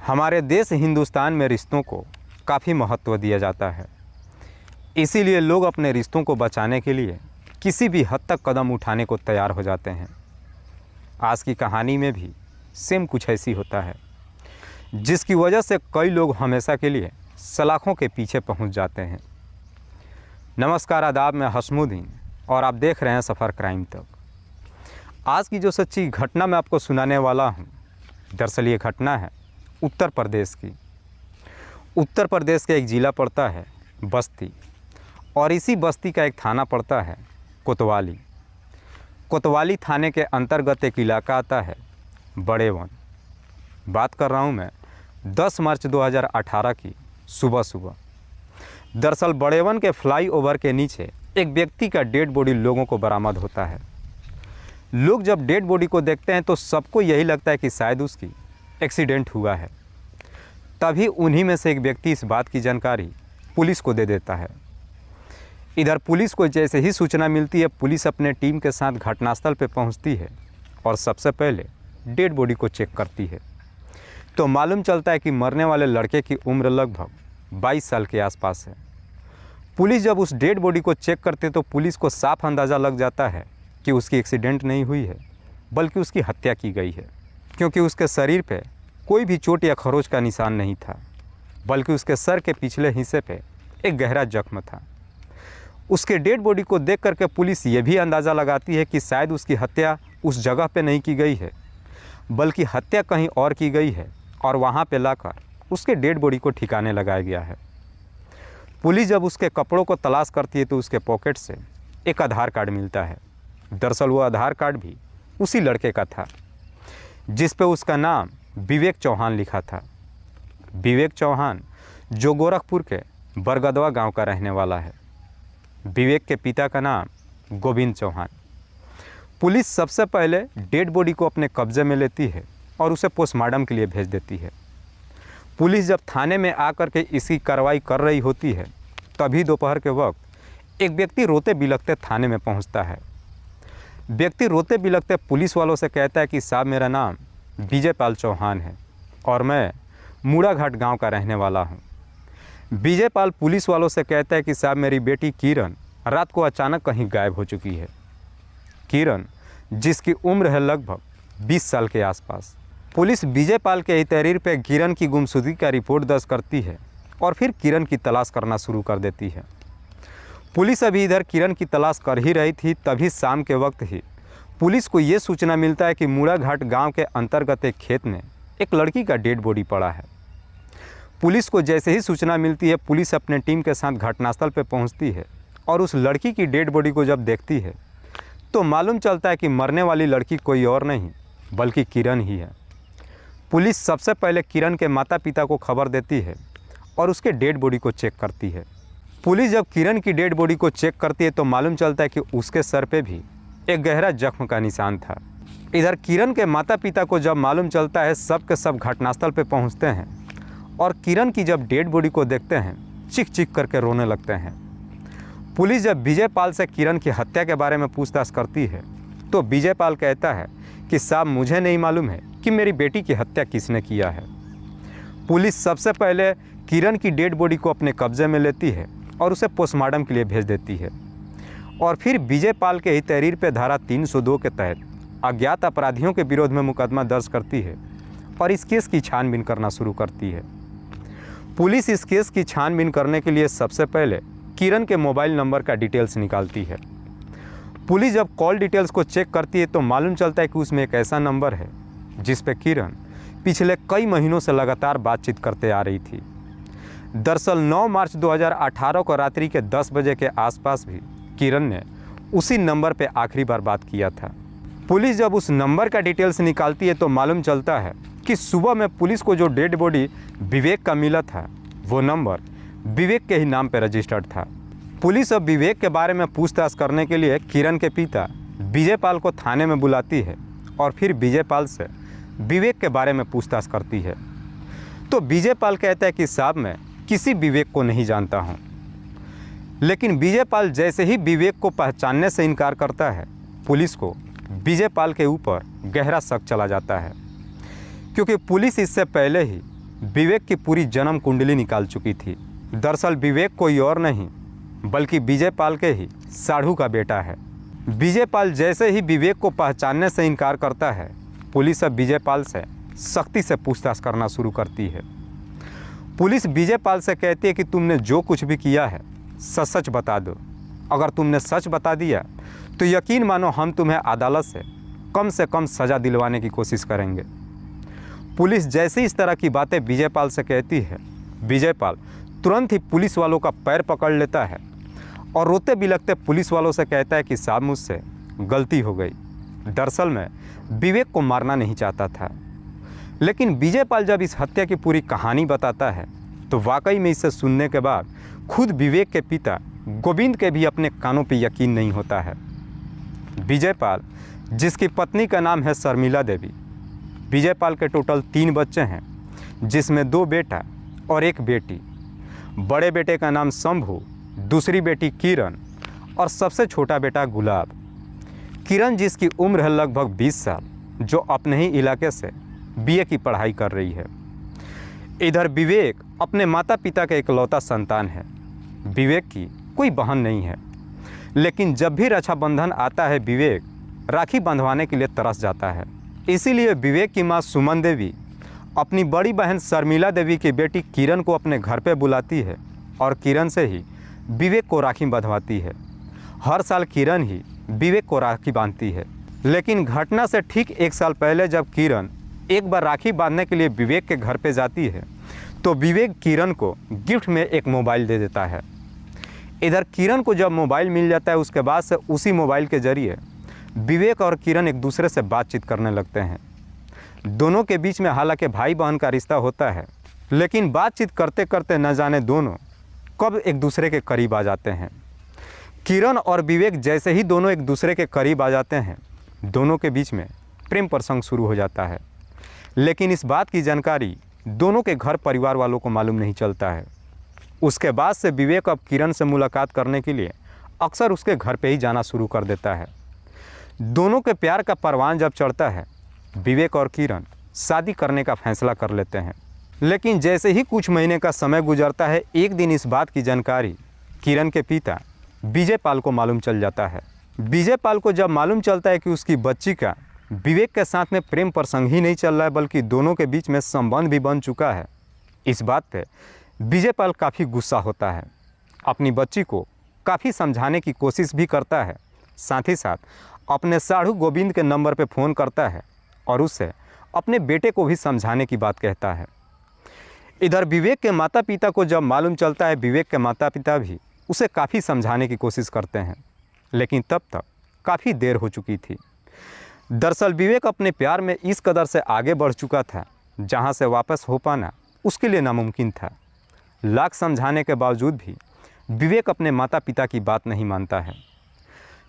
हमारे देश हिंदुस्तान में रिश्तों को काफ़ी महत्व दिया जाता है। इसीलिए लोग अपने रिश्तों को बचाने के लिए किसी भी हद तक कदम उठाने को तैयार हो जाते हैं। आज की कहानी में भी सेम कुछ ऐसी होता है, जिसकी वजह से कई लोग हमेशा के लिए सलाखों के पीछे पहुंच जाते हैं। नमस्कार, आदाब, मैं हसमुद्दीन और आप देख रहे हैं सफ़र क्राइम तक। आज की जो सच्ची घटना मैं आपको सुनाने वाला हूं, दरअसल ये घटना है उत्तर प्रदेश की। उत्तर प्रदेश का एक ज़िला पड़ता है बस्ती, और इसी बस्ती का एक थाना पड़ता है कोतवाली। कोतवाली थाने के अंतर्गत एक इलाका आता है बड़े वन। बात कर रहा हूँ मैं 10 मार्च 2018 की सुबह। दरअसल बड़े वन के फ्लाईओवर के नीचे एक व्यक्ति का डेड बॉडी लोगों को बरामद होता है। लोग जब डेड बॉडी को देखते हैं तो सबको यही लगता है कि शायद उसकी एक्सीडेंट हुआ है। तभी उन्हीं में से एक व्यक्ति इस बात की जानकारी पुलिस को दे देता है। इधर पुलिस को जैसे ही सूचना मिलती है, पुलिस अपने टीम के साथ घटनास्थल पर पहुंचती है और सबसे पहले डेड बॉडी को चेक करती है। तो मालूम चलता है कि मरने वाले लड़के की उम्र लगभग 22 साल के आसपास है। पुलिस जब उस डेड बॉडी को चेक करते तो पुलिस को साफ अंदाज़ा लग जाता है कि उसकी एक्सीडेंट नहीं हुई है, बल्कि उसकी हत्या की गई है। क्योंकि उसके शरीर पे कोई भी चोट या खरोच का निशान नहीं था, बल्कि उसके सर के पिछले हिस्से पे एक गहरा जख्म था। उसके डेड बॉडी को देख करके पुलिस ये भी अंदाज़ा लगाती है कि शायद उसकी हत्या उस जगह पे नहीं की गई है, बल्कि हत्या कहीं और की गई है और वहाँ पे लाकर उसके डेड बॉडी को ठिकाने लगाया गया है। पुलिस जब उसके कपड़ों को तलाश करती है तो उसके पॉकेट से एक आधार कार्ड मिलता है। दरअसल वो आधार कार्ड भी उसी लड़के का था, जिस पे उसका नाम विवेक चौहान लिखा था। विवेक चौहान जो गोरखपुर के बरगदवा गांव का रहने वाला है। विवेक के पिता का नाम गोविंद चौहान। पुलिस सबसे पहले डेड बॉडी को अपने कब्जे में लेती है और उसे पोस्टमार्टम के लिए भेज देती है। पुलिस जब थाने में आकर के इसकी कार्रवाई कर रही होती है, तभी दोपहर के वक्त एक व्यक्ति रोते बिलखते थाने में पहुंचता है। व्यक्ति रोते बिलखते पुलिस वालों से कहता है कि साहब, मेरा नाम विजय पाल चौहान है और मैं मूड़ाघाट गांव का रहने वाला हूं। विजय पाल पुलिस वालों से कहता है कि साहब, मेरी बेटी किरण रात को अचानक कहीं गायब हो चुकी है। किरण, जिसकी उम्र है लगभग 20 साल के आसपास। पुलिस विजय पाल के ही तहरीर पर किरण की गुमशुदगी का रिपोर्ट दर्ज करती है और फिर किरण की तलाश करना शुरू कर देती है। पुलिस अभी इधर किरण की तलाश कर ही रही थी, तभी शाम के वक्त ही पुलिस को ये सूचना मिलता है कि मूड़ाघाट गांव के अंतर्गत एक खेत में एक लड़की का डेड बॉडी पड़ा है। पुलिस को जैसे ही सूचना मिलती है, पुलिस अपने टीम के साथ घटनास्थल पर पहुंचती है और उस लड़की की डेड बॉडी को जब देखती है तो मालूम चलता है कि मरने वाली लड़की कोई और नहीं बल्कि किरण ही है। पुलिस सबसे पहले किरण के माता पिता को खबर देती है और उसके डेड बॉडी को चेक करती है। पुलिस जब किरण की डेड बॉडी को चेक करती है तो मालूम चलता है कि उसके सर पे भी एक गहरा जख्म का निशान था। इधर किरण के माता पिता को जब मालूम चलता है, सब के सब घटनास्थल पे पहुंचते हैं और किरण की जब डेड बॉडी को देखते हैं, चीख चीख करके रोने लगते हैं। पुलिस जब विजय पाल से किरण की हत्या के बारे में पूछताछ करती है तो विजय पाल कहता है कि साहब, मुझे नहीं मालूम है कि मेरी बेटी की हत्या किसने किया है। पुलिस सबसे पहले किरण की डेड बॉडी को अपने कब्जे में लेती है और उसे पोस्टमार्टम के लिए भेज देती है और फिर विजय पाल के ही तहरीर पर धारा 302 के तहत अज्ञात अपराधियों के विरोध में मुकदमा दर्ज करती है और इस केस की छानबीन करना शुरू करती है। पुलिस इस केस की छानबीन करने के लिए सबसे पहले किरण के मोबाइल नंबर का डिटेल्स निकालती है। पुलिस जब कॉल डिटेल्स को चेक करती है तो मालूम चलता है कि उसमें एक ऐसा नंबर है जिस पे किरण पिछले कई महीनों से लगातार बातचीत करते आ रही थी। दरअसल 9 मार्च 2018 को रात्रि के 10 बजे के आसपास भी किरण ने उसी नंबर पे आखिरी बार बात किया था। पुलिस जब उस नंबर का डिटेल्स निकालती है तो मालूम चलता है कि सुबह में पुलिस को जो डेड बॉडी विवेक का मिला था, वो नंबर विवेक के ही नाम पर रजिस्टर्ड था। पुलिस अब विवेक के बारे में पूछताछ करने के लिए किरण के पिता विजय पाल को थाने में बुलाती है और फिर विजय पाल से विवेक के बारे में पूछताछ करती है। तो विजय पाल कहता है कि साहब, मैं किसी विवेक को नहीं जानता हूँ। लेकिन विजय पाल जैसे ही विवेक को पहचानने से इनकार करता है, पुलिस को विजय पाल के ऊपर गहरा शक चला जाता है, क्योंकि पुलिस इससे पहले ही विवेक की पूरी जन्म कुंडली निकाल चुकी थी। दरअसल विवेक कोई और नहीं बल्कि विजय पाल के ही साढ़ू का बेटा है। विजय पाल जैसे ही विवेक को पहचानने से इनकार करता है, पुलिस अब विजय पाल से सख्ती से पूछताछ करना शुरू करती है। पुलिस विजय पाल से कहती है कि तुमने जो कुछ भी किया है सच सच बता दो। अगर तुमने सच बता दिया तो यकीन मानो हम तुम्हें अदालत से कम सज़ा दिलवाने की कोशिश करेंगे। पुलिस जैसे इस तरह की बातें विजय पाल से कहती है, विजय पाल तुरंत ही पुलिस वालों का पैर पकड़ लेता है और रोते बिलखते पुलिस वालों से कहता है कि साहब मुझसे गलती हो गई। दरअसल मैं विवेक को मारना नहीं चाहता था। लेकिन विजय पाल जब इस हत्या की पूरी कहानी बताता है तो वाकई में इसे सुनने के बाद खुद विवेक के पिता गोविंद के भी अपने कानों पर यकीन नहीं होता है। विजय पाल, जिसकी पत्नी का नाम है शर्मिला देवी, विजय पाल के टोटल 3 बच्चे हैं, जिसमें 2 बेटा और 1 बेटी। बड़े बेटे का नाम शंभू, दूसरी बेटी किरण और सबसे छोटा बेटा गुलाब। किरण, जिसकी उम्र है लगभग 20 साल, जो अपने ही इलाके से बीए की पढ़ाई कर रही है। इधर विवेक अपने माता पिता का इकलौता संतान है। विवेक की कोई बहन नहीं है, लेकिन जब भी रक्षाबंधन आता है विवेक राखी बंधवाने के लिए तरस जाता है। इसीलिए विवेक की माँ सुमन देवी अपनी बड़ी बहन शर्मिला देवी की बेटी किरण को अपने घर पे बुलाती है और किरण से ही विवेक को राखी बंधवाती है। हर साल किरण ही विवेक को राखी बांधती है, लेकिन घटना से ठीक 1 साल पहले जब किरण एक बार राखी बांधने के लिए विवेक के घर पे जाती है तो विवेक किरण को गिफ्ट में एक मोबाइल दे देता है। इधर किरण को जब मोबाइल मिल जाता है उसके बाद से उसी मोबाइल के ज़रिए विवेक और किरण एक दूसरे से बातचीत करने लगते हैं। दोनों के बीच में हालांकि भाई बहन का रिश्ता होता है, लेकिन बातचीत करते करते न जाने दोनों कब एक दूसरे के करीब आ जाते हैं। किरण और विवेक जैसे ही दोनों एक दूसरे के करीब आ जाते हैं, दोनों के बीच में प्रेम प्रसंग शुरू हो जाता है। लेकिन इस बात की जानकारी दोनों के घर परिवार वालों को मालूम नहीं चलता है। उसके बाद से विवेक अब किरण से मुलाकात करने के लिए अक्सर उसके घर पे ही जाना शुरू कर देता है। दोनों के प्यार का परवान जब चढ़ता है, विवेक और किरण शादी करने का फैसला कर लेते हैं। लेकिन जैसे ही कुछ महीने का समय गुजरता है, एक दिन इस बात की जानकारी किरण के पिता विजय पाल को मालूम चल जाता है। विजय पाल को जब मालूम चलता है कि उसकी बच्ची का विवेक के साथ में प्रेम प्रसंग ही नहीं चल रहा है बल्कि दोनों के बीच में संबंध भी बन चुका है, इस बात पे विजय पाल काफ़ी गुस्सा होता है। अपनी बच्ची को काफ़ी समझाने की कोशिश भी करता है, साथ ही साथ अपने साढ़ू गोविंद के नंबर पे फ़ोन करता है और उससे अपने बेटे को भी समझाने की बात कहता है। इधर विवेक के माता पिता को जब मालूम चलता है, विवेक के माता पिता भी उसे काफ़ी समझाने की कोशिश करते हैं, लेकिन तब तक काफ़ी देर हो चुकी थी। दरअसल विवेक अपने प्यार में इस कदर से आगे बढ़ चुका था जहां से वापस हो पाना उसके लिए नामुमकिन था। लाख समझाने के बावजूद भी विवेक अपने माता पिता की बात नहीं मानता है।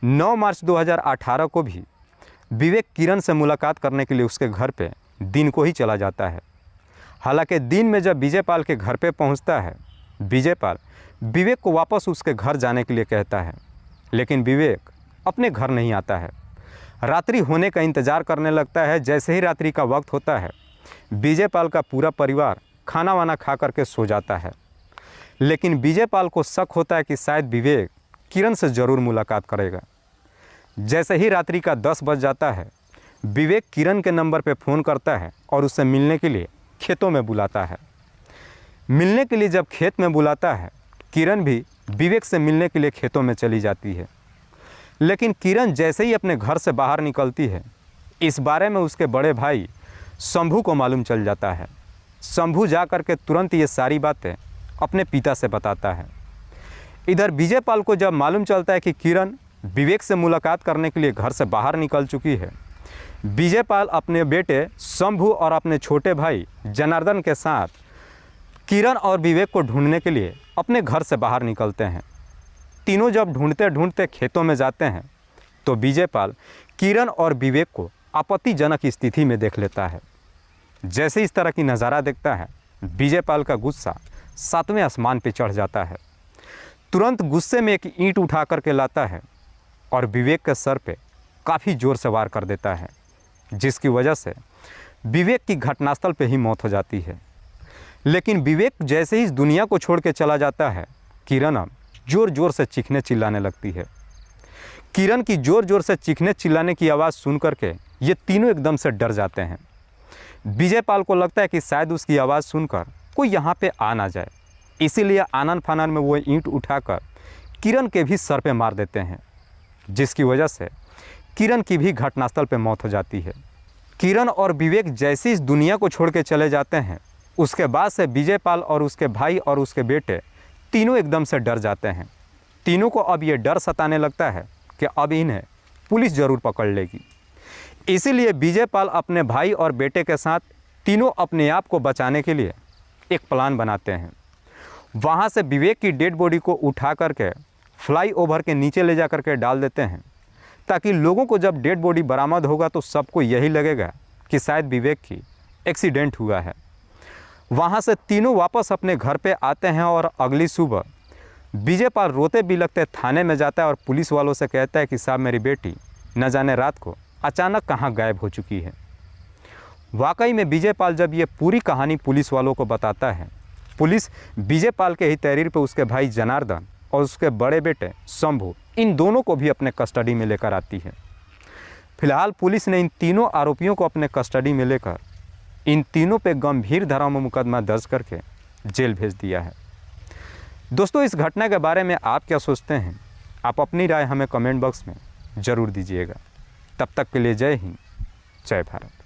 9 मार्च 2018 को भी विवेक किरण से मुलाकात करने के लिए उसके घर पे दिन को ही चला जाता है। हालांकि दिन में जब विजय पाल के घर पे पहुंचता है, विजय पाल विवेक को वापस उसके घर जाने के लिए कहता है, लेकिन विवेक अपने घर नहीं आता है। रात्रि होने का इंतज़ार करने लगता है। जैसे ही रात्रि का वक्त होता है, विजय पाल का पूरा परिवार खाना वाना खा करके सो जाता है। लेकिन विजय पाल को शक होता है कि शायद विवेक किरण से ज़रूर मुलाकात करेगा। जैसे ही रात्रि का 10 बज जाता है, विवेक किरण के नंबर पर फ़ोन करता है और उससे मिलने के लिए खेतों में बुलाता है। मिलने के लिए जब खेत में बुलाता है, किरण भी विवेक से मिलने के लिए खेतों में चली जाती है। लेकिन किरण जैसे ही अपने घर से बाहर निकलती है, इस बारे में उसके बड़े भाई शंभू को मालूम चल जाता है। शंभू जा कर के तुरंत ये सारी बातें अपने पिता से बताता है। इधर विजय पाल को जब मालूम चलता है कि किरण विवेक से मुलाकात करने के लिए घर से बाहर निकल चुकी है, विजय पाल अपने बेटे शंभू और अपने छोटे भाई जनार्दन के साथ किरण और विवेक को ढूंढने के लिए अपने घर से बाहर निकलते हैं। तीनों जब ढूंढते ढूंढते खेतों में जाते हैं तो विजय पाल किरण और विवेक को आपत्तिजनक स्थिति में देख लेता है। जैसे इस तरह की नज़ारा देखता है, विजय पाल का गुस्सा 7वें आसमान पर चढ़ जाता है। तुरंत गुस्से में एक ईंट उठा करके लाता है और विवेक के सर पे काफ़ी ज़ोर से वार कर देता है, जिसकी वजह से विवेक की घटनास्थल पे ही मौत हो जाती है। लेकिन विवेक जैसे ही इस दुनिया को छोड़ के चला जाता है, किरण अब ज़ोर ज़ोर से चीखने चिल्लाने लगती है। किरण की ज़ोर ज़ोर से चीखने चिल्लाने की आवाज़ सुन करके ये तीनों एकदम से डर जाते हैं। विजयपाल को लगता है कि शायद उसकी आवाज़ सुनकर कोई यहाँ पे आ ना जाए, इसीलिए आनन फानन में वो ईंट उठाकर किरण के भी सर पे मार देते हैं, जिसकी वजह से किरण की भी घटनास्थल पे मौत हो जाती है। किरण और विवेक जैसे इस दुनिया को छोड़ के चले जाते हैं, उसके बाद से विजयपाल और उसके भाई और उसके बेटे तीनों एकदम से डर जाते हैं। तीनों को अब ये डर सताने लगता है कि अब इन्हें पुलिस ज़रूर पकड़ लेगी। इसीलिए विजयपाल अपने भाई और बेटे के साथ तीनों अपने आप को बचाने के लिए एक प्लान बनाते हैं। वहाँ से विवेक की डेड बॉडी को उठा करके फ्लाईओवर के नीचे ले जा करके डाल देते हैं, ताकि लोगों को जब डेड बॉडी बरामद होगा तो सबको यही लगेगा कि शायद विवेक की एक्सीडेंट हुआ है। वहाँ से तीनों वापस अपने घर पे आते हैं और अगली सुबह विजयपाल रोते बिलखते थाने में जाता है और पुलिस वालों से कहता है कि साहब मेरी बेटी न जाने रात को अचानक कहाँ गायब हो चुकी है। वाकई में विजयपाल जब ये पूरी कहानी पुलिस वालों को बताता है, पुलिस विजयपाल के ही तहरीर पर उसके भाई जनार्दन और उसके बड़े बेटे शंभू, इन दोनों को भी अपने कस्टडी में लेकर आती है। फिलहाल पुलिस ने इन तीनों आरोपियों को अपने कस्टडी में लेकर इन तीनों पे गंभीर धाराओं में मुकदमा दर्ज करके जेल भेज दिया है। दोस्तों, इस घटना के बारे में आप क्या सोचते हैं? आप अपनी राय हमें कमेंट बॉक्स में ज़रूर दीजिएगा। तब तक के लिए जय हिंद, जय भारत।